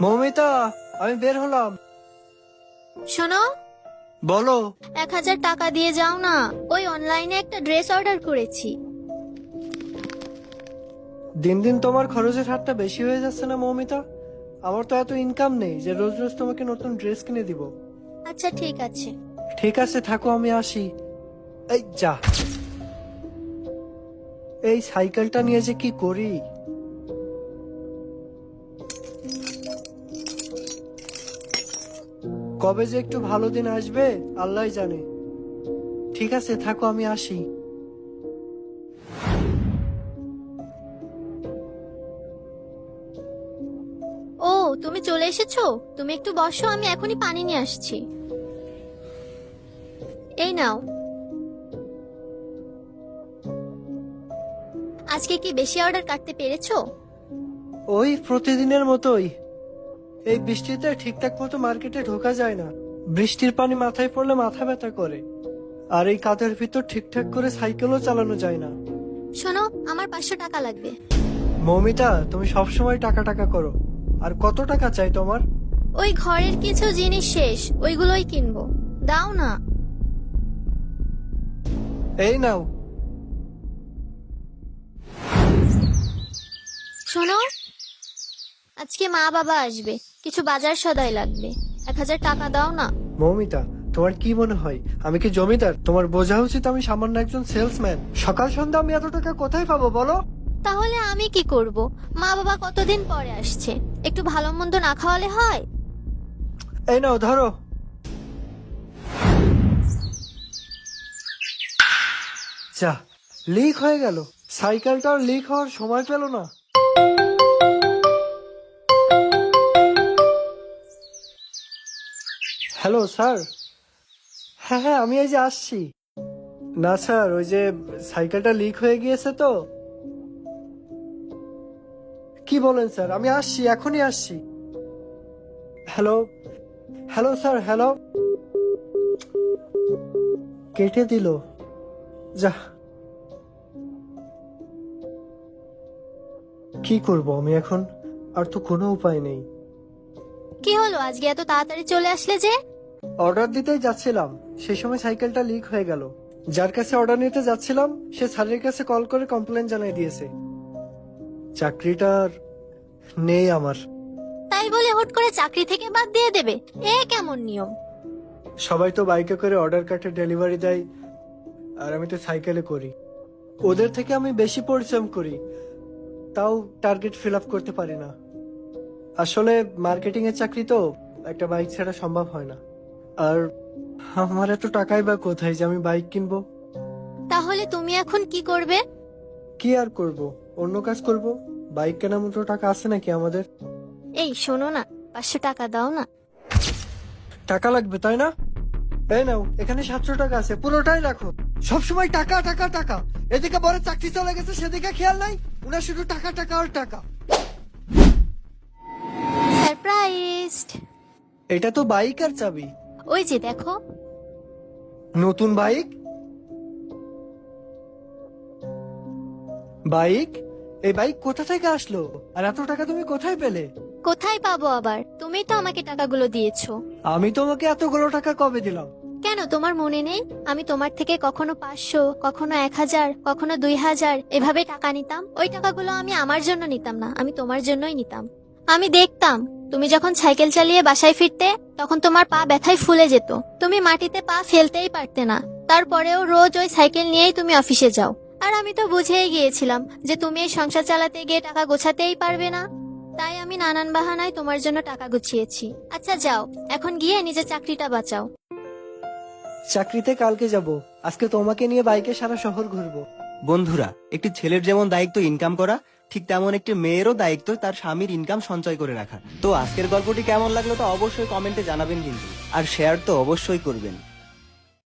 মৌমিতা, আমি বের হলাম। শোনো, বলো। 1000 টাকা দিয়ে যাও না, ওই অনলাইনে একটা ড্রেস অর্ডার করেছি। দিন দিন তোমার খরচের হারটা বেশি হয়ে যাচ্ছে না মৌমিতা? আমার তো এত ইনকাম নেই যে রোজ রোজ তোমাকে নতুন ড্রেস কিনে দিব। আচ্ছা ঠিক আছে। ঠিক আছে, থাকো, আমি আসি। এই যা, এই সাইকেলটা নিয়ে যে কি করি। কবে যে একটু ভালো দিন আসবে আল্লাহই জানে। ঠিক আছে, থাকো, আমি আসি। ও, তুমি চলে এসেছো? তুমি একটু বসো, আমি এখনই পানি নিয়ে আসছি। এই নাও। আজকে কি বেশি অর্ডার কাটতে পেরেছো? ওই প্রতিদিনের মতোই। এই বৃষ্টিতে ঠিকঠাক মতো মার্কেটে ঢোকা যায় না। বৃষ্টির পানি মাথায় পড়লে মাথা ব্যথা করে। আর এই কাদের ভিতর ঠিকঠাক করে সাইকেলও চালানো যায় না। শোনো, আমার 500 টাকা লাগবে। মৌমিতা, তুমি সবসময় টাকা টাকা করো। আর কত টাকা চাই তোমার? ওই ঘরের কিছু জিনিস শেষ, ওইগুলোই কিনবো। দাও না। এই নাও। শোনো, আজকে মা বাবা আসবে, কিছু বাজার সদাই লাগবে। 1000 টাকা দাও না। মৌমিতা, তোমার কি মনে হয় আমি কি জমিদার? তোমার বোঝা উচিত আমি সামান্য একজন সেলসম্যান। সকাল সন্ধ্যা আমি এত টাকা কোথায় পাবো বলো? তাহলে আমি কি করব? মা বাবা কতদিন পরে আসছে, একটু ভালো মন্দ না খাওয়ালে হয়? এই নাও, ধরো। যা, লিক হয়ে গেল। সাইকেলটাও লিক হওয়ার সময় পেল না। Hello sir. হ্যাঁ হ্যাঁ, আমি এই যে আসছি। না স্যার, ওই যে সাইকেলটা লিক হয়ে গিয়েছে তো। কি বলেন স্যার? আমি আসছি, এখনই আসছি। Hello, hello sir, hello. কেটে দিল। যা, কি করব আমি এখন? আর তো কোনো উপায় নেই। কি হলো, আজকে এত তাড়াতাড়ি চলে আসলে যে? অর্ডার দিতেই যাচ্ছিলাম, সেই সময় সাইকেলটা লিক হয়ে গেল। যার কাছে অর্ডার নিতে যাচ্ছিলাম সে স্যারের কাছে কল করে কমপ্লেন জানাই দিয়েছে। চাকরিটার নেই আমার। তাই বলে হুট করে চাকরি থেকে বাদ দিয়ে দেবে? এ কেমন নিয়ম? সবাই তো বাইকে করে অর্ডার কাটে ডেলিভারি দেয়, আর আমি তো সাইকেলে করি। ওদের থেকে আমি বেশি পরিশ্রম করি, তাও টার্গেট ফিল আপ করতে পারি না। আসলে মার্কেটিং এর চাকরি তো, একটা বাইক ছাড়া সম্ভব হয় না। আর আমার এত টাকাই বা কোথায় যে আমি বাইক কিনবো? তাহলে তুমি এখন কি করবে? কি আর করব, অন্য কাজ করব। বাইক কেনার মতো টাকা আছে নাকি আমাদের? এই শোনো না, 500 টাকা দাও না। টাকা লাগবে তাই না? এই নাও, এখানে 700 টাকা আছে, পুরোটাই রাখো। সবসময় টাকা টাকা টাকা। এদিকে বড় চাকরি চলে গেছে, সেদিকে খেয়াল নাই। উনার শুধু টাকা টাকা আর টাকা। সারপ্রাইজ। এটা তো বাইক আর চাবি। ওই যে দেখো। নতুন বাইক? বাইক? এই বাইক কোথা থেকে আসলো? আর এত টাকা তুমি কোথায় পেলে? কোথায় পাবো আবার? তুমি তো আমাকে টাকাগুলো দিয়েছো। আমি তোমাকে এতগুলো টাকা কবে দিলাম? কেন, তোমার মনে নেই? আমি তোমার থেকে কখনো 500, কখনো 1000, কখনো 2000 এভাবে টাকা নিতাম। ওই টাকাগুলো আমি আমার জন্য নিতাম না, আমি তোমার জন্যই নিতাম। আমি দেখতাম তুমি যখন সাইকেল চালিয়ে বাসায় ফিরতে, তখন তোমার পা ব্যথায় ফুলে যেত, তুমি মাটিতে পা ফেলতেই পারতে না। তারপরেও রোজ ওই সাইকেল নিয়েই তুমি অফিসে যাও। আর আমি তো বুঝেই গিয়েছিলাম যে তুমি এই সংসার চালাতে গিয়ে টাকা গোছাতেই পারবে না। তাই আমি নানান বাহানায় তোমার জন্য টাকা গুছিয়েছি। আচ্ছা যাও, এখন গিয়ে নিজের চাকরিটা বাঁচাও। চাকরিতে কালকে যাব, আজকে তোমাকে নিয়ে বাইকে সারা শহর ঘুরবো। বন্ধুরা, একটি ছেলের যেমন দায়িত্ব ইনকাম করা, ঠিক তেমন একটি মেয়েরও দায়িত্ব তার স্বামীর ইনকাম সঞ্চয় করে রাখা। তো আজকের গল্পটি কেমন লাগলো তা অবশ্যই কমেন্টে জানাবেন কিন্তু, আর শেয়ার তো অবশ্যই করবেন।